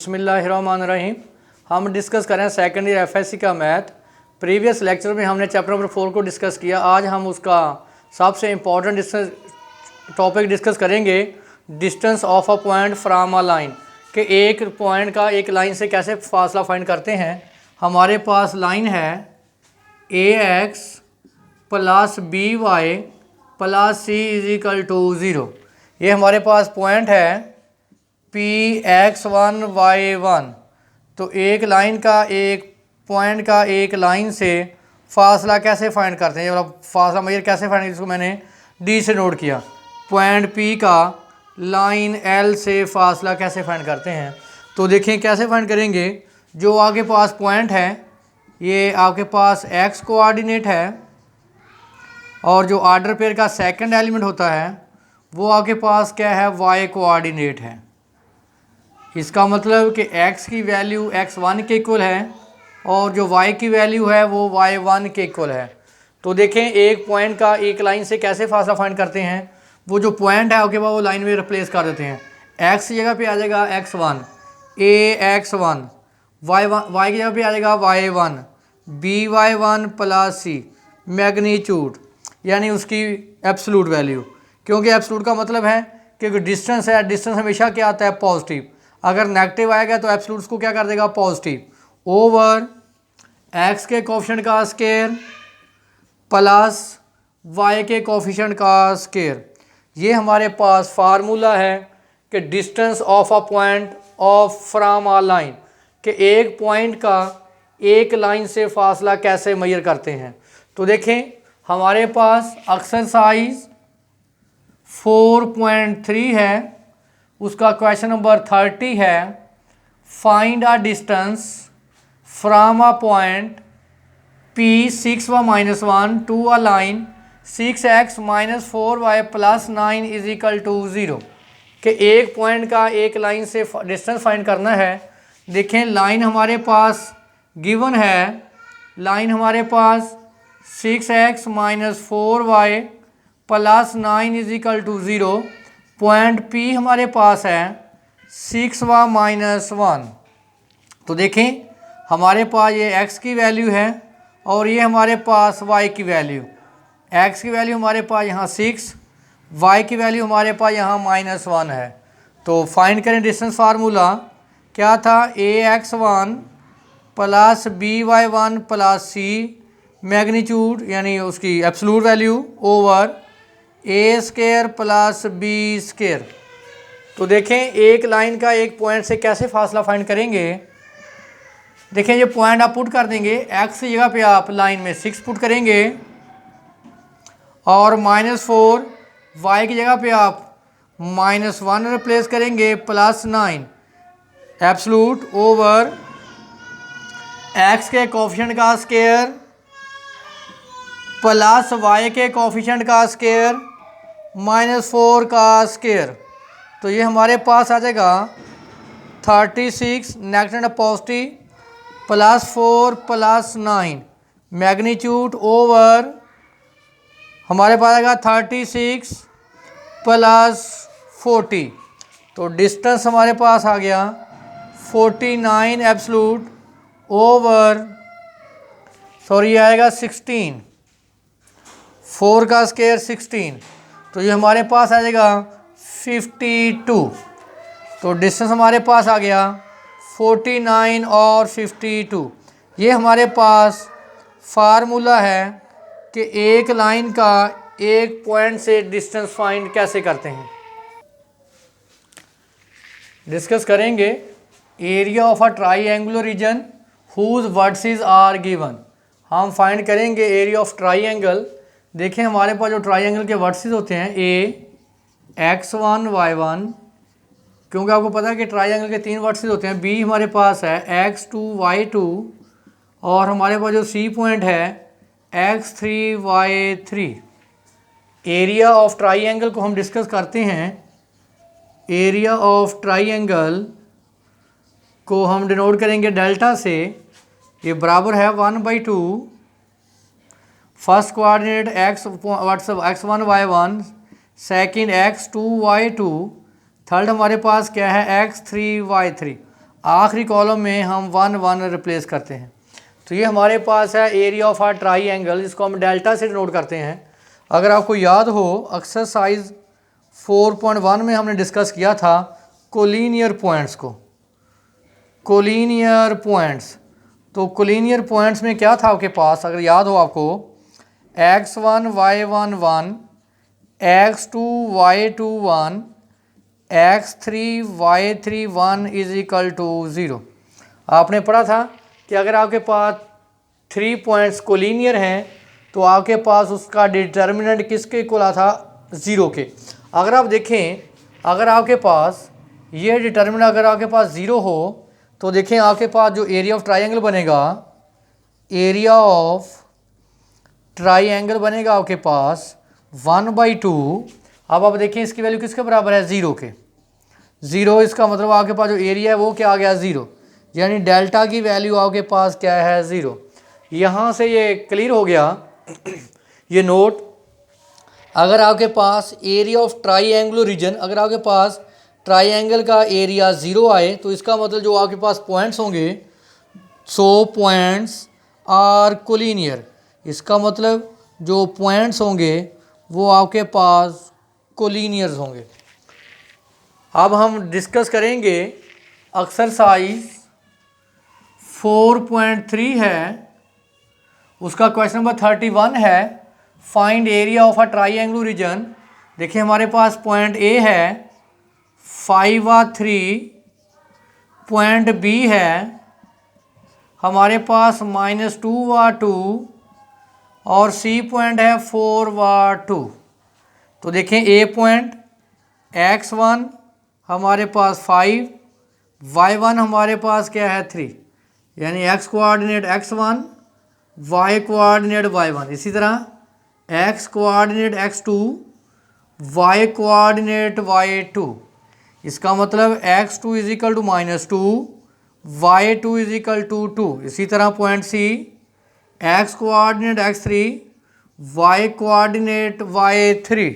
बिस्मिल्लाहिर्रहमानिर्रहीम। हम डिस्कस करें सेकेंड ईयर एफएससी का मैथ। प्रीवियस लेक्चर में हमने चैप्टर नंबर 4 को डिस्कस किया। आज हम उसका सबसे इम्पॉर्टेंट टॉपिक डिस्कस करेंगे, distance of a point from a line, कि एक पॉइंट का एक लाइन से कैसे फासला फाइंड करते हैं। हमारे पास लाइन है AX plus BY plus C = 0। ये हमारे पास पॉइंट है Px1 y1। तो एक लाइन का एक पॉइंट का एक लाइन से फासला कैसे फाइंड करते हैं, ये वाला फासला मेजर कैसे फाइंड, जिसको मैंने D से नोट किया। पॉइंट P का लाइन L से फासला कैसे फाइंड करते हैं, तो देखें कैसे फाइंड करेंगे। जो आपके पास पॉइंट है ये आपके पास x कोऑर्डिनेट है, और जो ऑर्डर पेयर का सेकंड एलिमेंट होता है वो आपके पास क्या है, y कोऑर्डिनेट है। इसका मतलब कि x की वैल्यू x1 के इक्वल है और जो y की वैल्यू है वो y1 के इक्वल है। तो देखें एक पॉइंट का एक लाइन से कैसे फासला फाइंड करते हैं। वो जो पॉइंट है उसके बाद वो लाइन में रिप्लेस कर देते हैं। x की जगह पे आ जाएगा x1, ax1, y की जगह पे आ जाएगा y1, by1 plus c magnitude, यानी उसकी एब्सोल्यूट वैल्यू। क्योंकि एब्सोल्यूट का मतलब है कि डिस्टेंस है, डिस्टेंस हमेशा क्या आता है, पॉजिटिव। अगर नेगेटिव आएगा तो एब्सोल्यूट को क्या कर देगा, पॉजिटिव, ओवर x के कोफिशिएंट का स्क्वायर प्लस y के कोफिशिएंट का स्क्वायर। ये हमारे पास फार्मूला है कि distance of a point of from a line, कि एक पॉइंट का एक लाइन से फासला कैसे मेजर करते हैं। तो देखें हमारे पास एक्सरसाइज 4.3 है, उसका क्वेश्चन नंबर 30 है, find a distance from a point P 6y-1 to a line 6x - 4y + 9 = 0, कि एक पॉइंट का एक लाइन से डिस्टेंस फाइंड करना है। देखें लाइन हमारे पास गिवन है, लाइन हमारे पास 6x - 4y + 9 = 0। पॉइंट P हमारे पास है 6y-1। तो देखें हमारे पास ये x की वैल्यू है और ये हमारे पास y की वैल्यू। x की वैल्यू हमारे पास यहाँ 6, y की वैल्यू हमारे पास यहाँ -1 है। तो फाइंड करें डिस्टेंस फार्मूला क्या था, ax1 plus by1 plus c magnitude, यानी उसकी absolute value, over a² plus b²। तो देखें एक लाइन का एक पॉइंट से कैसे फासला फाइंड करेंगे। देखें ये पॉइंट आप पुट कर देंगे, x की जगह पे आप लाइन में 6 पुट करेंगे और -4, y की जगह पे आप -1 रिप्लेस करेंगे प्लस 9 एब्सोल्यूट, ओवर x के कोफिशिएंट का स्क्वायर प्लस y के कोफिशिएंट का स्क्वायर -4 का स्क्वायर। तो ये हमारे पास आ जाएगा 36 negative positive plus 4 plus 9 magnitude, over हमारे पास आएगा 36 प्लस 40। तो डिस्टेंस हमारे पास आ गया 49 एब्सोल्यूट, ओवर सॉरी आएगा 16, 4 का स्क्वायर 16। तो ये हमारे पास आ जाएगा 52। तो डिस्टेंस हमारे पास आ गया 49 और 52। ये हमारे पास फार्मूला है कि एक लाइन का एक पॉइंट से डिस्टेंस फाइंड कैसे करते हैं। डिस्कस करेंगे area of a triangular region whose vertices are given. हम फाइंड करेंगे एरिया ऑफ ट्राईएंगल। देखें हमारे पास जो ट्राईएंगल के वर्टिसेस होते हैं x1 y1, क्योंकि आपको पता है कि ट्राईएंगल के 3 वर्टिसेस होते हैं। B हमारे पास है x2 y2 और हमारे पास जो C पॉइंट है x3 y3। एरिया ऑफ ट्राईएंगल को हम डिस्कस करते हैं। एरिया ऑफ ट्राईएंगल को हम डिनोट करेंगे डेल्टा से। ये बराबर है 1/2 first coordinate x1 y1, second x2 y2, third हमारे पास क्या है x3 y3। आखिरी कॉलम में हम 1 1 रिप्लेस करते हैं। तो ये हमारे पास है एरिया ऑफ आ ट्राईएंगल, जिसको हम डेल्टा से डिनोट करते हैं। अगर आपको याद हो एक्सरसाइज 4.1 में हमने डिस्कस किया था कोलिनियर पॉइंट्स को, कोलिनियर पॉइंट्स। तो कोलिनियर पॉइंट्स में क्या था आपके पास, अगर याद हो आपको, x1 y1 1, x2 y2 1, x3 y3 1 is equal to 0। आपने पढ़ा था कि अगर आपके पास 3 पॉइंट्स कोलिनियर हैं तो आपके पास उसका डिटर्मिनेंट किसके इक्वल आ था, 0 के। अगर आप देखें, अगर आपके पास ये डिटर्मिनेंट अगर आपके पास 0 हो तो देखें आपके पास जो एरिया ऑफ ट्राइंगल बनेगा, एरिया ऑफ ट्राइंगल बनेगा आपके पास 1/2। अब आप देखें इसकी वैल्यू किसके बराबर है, 0 के। 0 इसका मतलब आपके पास जो एरिया है वो क्या आ गया, 0, यानी डेल्टा की वैल्यू आपके पास क्या है, 0। यहाँ से ये क्लियर हो गया ये नोट। अगर आपके पास एरिया ऑफ ट्राईएंगुलर रीजन, अगर आपके पास ट्राईएंगल का एरिया 0 आए तो इसका मतलब जो आपके पास पॉइंट्स होंगे, सो पॉइंट्स आर कोलिनियर। इसका मतलब जो पॉइंट्स होंगे वो आपके पास कोलिनियर्स होंगे। अब हम डिस्कस करेंगे एक्सरसाइज 4.3 है, उसका क्वेश्चन नंबर 31 है, find area of a triangular region. देखिए हमारे पास पॉइंट ए है 5/3, पॉइंट बी है हमारे पास -2/2 और सी पॉइंट है 4/2। तो देखें ए पॉइंट x1 हमारे पास 5, y1 हमारे पास क्या है 3, यानी x coordinate x1, y coordinate y1। इसी तरह x coordinate x2, y coordinate y2। इसका मतलब x2 is equal to -2, y2 is equal to 2। इसी तरह point C x coordinate x3, y coordinate y3।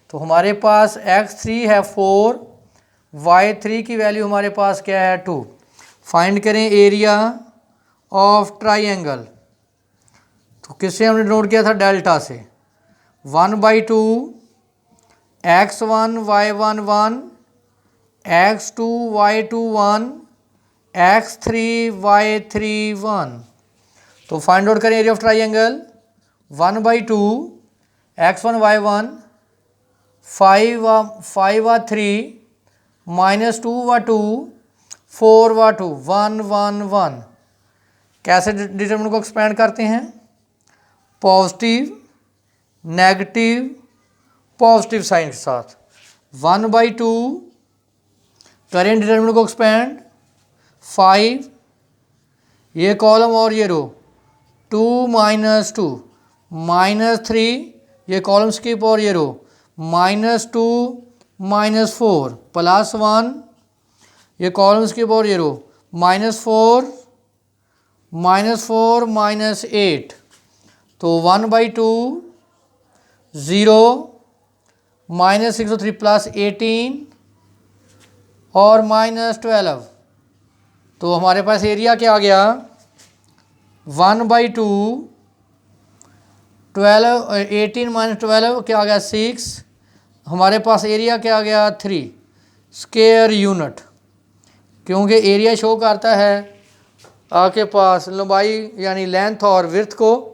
तो हमारे पास x3 है 4, y3 की वैल्यू हमारे पास क्या है 2। फाइंड करें एरिया ऑफ ट्राइंगल। तो किससे हमने नोट किया था, डेल्टा से। 1/2 x1 y1 1, x2 y2 1, x3 y3 1। तो फाइंड आउट करें area of triangle. 1/2 x1 y1, 5/3 -2/2, 4/2, 1 1 1। कैसे डिटरमिनेंट को एक्सपेंड करते हैं, पॉजिटिव नेगेटिव पॉजिटिव साइन के साथ। 1/2 करें डिटरमिनेंट को एक्सपेंड, 5 ये कॉलम और ये रो, 2 -2 -3 ये कॉलम स्किप और ये रो, -2 -4 +1 ये कॉलम स्किप और ये रो, -4 -4 -8। तो 1/2 0 -603 +18 और -12। तो हमारे पास एरिया क्या आ गया, 1/2 12 18 -12 क्या आ गया 6। हमारे पास एरिया क्या आ गया 3 स्क्वायर यूनिट, क्योंकि एरिया शो करता है आपके पास लंबाई यानी लेंथ और विड्थ को।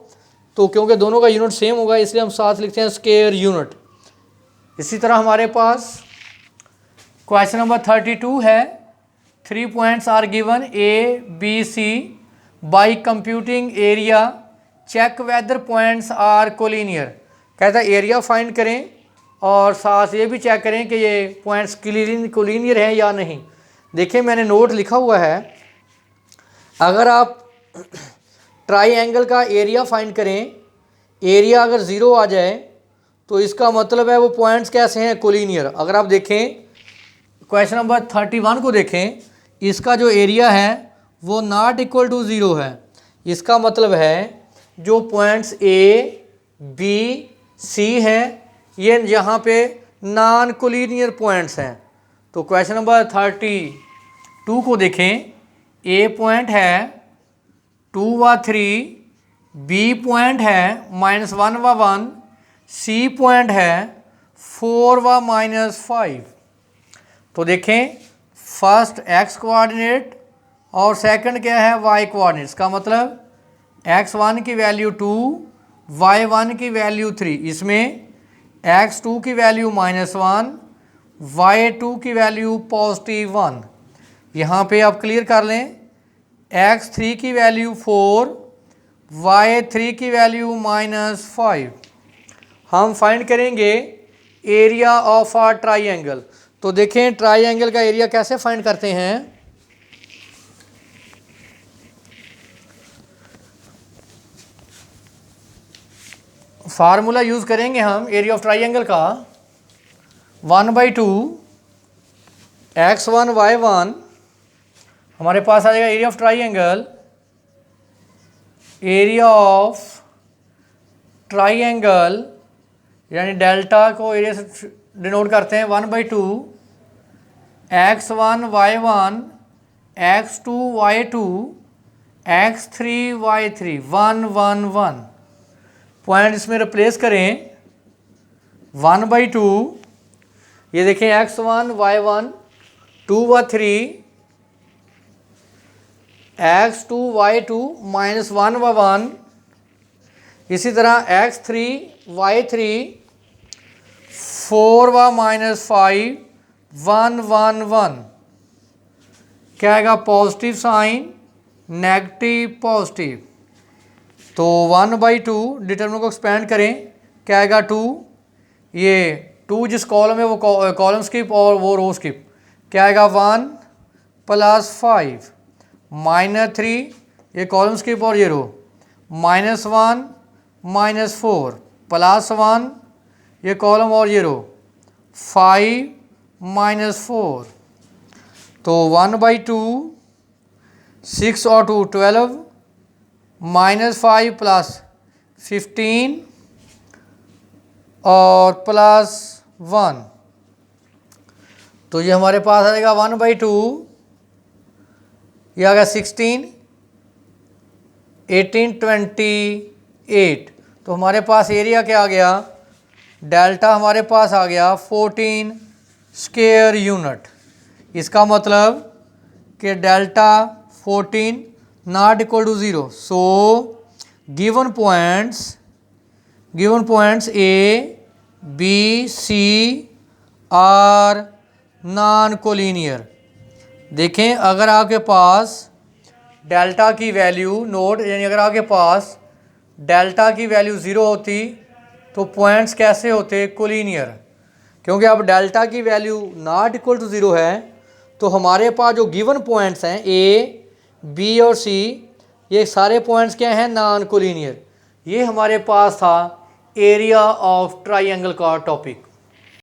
तो क्योंकि दोनों का यूनिट सेम होगा इसलिए हम साथ लिखते हैं स्क्वायर यूनिट। इसी तरह हमारे पास क्वेश्चन नंबर 32 है, 3 points are given A B C, by computing area check whether points are collinear. कहता है एरिया फाइंड करें और साथ ये भी चेक करें कि ये पॉइंट्स कोलिनियर हैं या नहीं। देखिए मैंने नोट लिखा हुआ है, अगर आप ट्राईएंगल का एरिया फाइंड करें, एरिया अगर 0 आ जाए तो इसका मतलब है वो पॉइंट्स कैसे हैं, कोलिनियर। अगर आप देखें क्वेश्चन नंबर 31 को देखें, इसका जो एरिया है वो नॉट इक्वल टू 0 है। इसका मतलब है जो पॉइंट्स ए बी सी हैं ये यहाँ पे नॉन कोलिनियर पॉइंट्स हैं। तो क्वेश्चन नंबर 2 को देखें, ए पॉइंट है 2 व 3, बी पॉइंट है -1 व 1, सी पॉइंट है 4 व -5। तो देखें फर्स्ट एक्स कोऑर्डिनेट और सेकंड क्या है वाई कोऑर्डिनेट। इसका मतलब x1 की वैल्यू 2, y1 की वैल्यू 3, इसमें x2 की वैल्यू -1, y2 की वैल्यू +1। यहाँ पे आप क्लियर कर लें, x3 की वैल्यू 4, y3 की वैल्यू -5। हम फाइंड करेंगे एरिया ऑफ अ ट्राइंगल। तो देखें ट्राइंगल का एरिया कैसे फाइंड करते हैं। फार्मूला यूज करेंगे हम एरिया ऑफ ट्राइंगल का, 1/2 x1 y1। हमारे पास आ जाएगा area of triangle, area of triangle यानी डेल्टा को एरिया से डिनोट करते हैं, 1/2 x1 y1 x2 y2 x3 y3, 1 1 1। Point इसमें रिप्लेस करें, 1/2, ये देखें x1 y1 2 व 3, x2 y2 -1 व 1, इसी तरह x3 y3 4 व -5, 1 1 1। क्या आएगा पॉजिटिव साइन, नेगेटिव पॉजिटिव। तो 1/2 डिटर्मिनेंट को एक्सपेंड करें, क्या आएगा 2, ये 2 जिस कॉलम है वो कॉलम स्किप और वो रो स्किप, क्या आएगा 1 + 5 -3, ये कॉलम स्किप और ये रो, -1 -4 +1, ये कॉलम और ये रो, 5 -4। तो 1/2, 6 और 2 12, -5 + 15 और +1। तो ये हमारे पास आ जाएगा 1/2, ये आ गया 16, 18 28। तो हमारे पास एरिया क्या आ गया, डेल्टा हमारे पास आ गया 14 स्क्वायर यूनिट। इसका मतलब कि delta 14 not equal to 0। So given points A, B, C are non-collinear। देखें अगर आपके पास डेल्टा की वैल्यू नोट, यानी अगर आपके पास डेल्टा की वैल्यू 0 होती तो पॉइंट्स कैसे होते, कोलिनियर। क्योंकि अब डेल्टा की वैल्यू नॉट इक्वल टू 0 है तो हमारे पास जो गिवन पॉइंट्स हैं ए, बी और सी, ये सारे पॉइंट्स क्या हैं, नॉन कोलिनियर। ये हमारे पास था एरिया ऑफ ट्राइंगल का टॉपिक।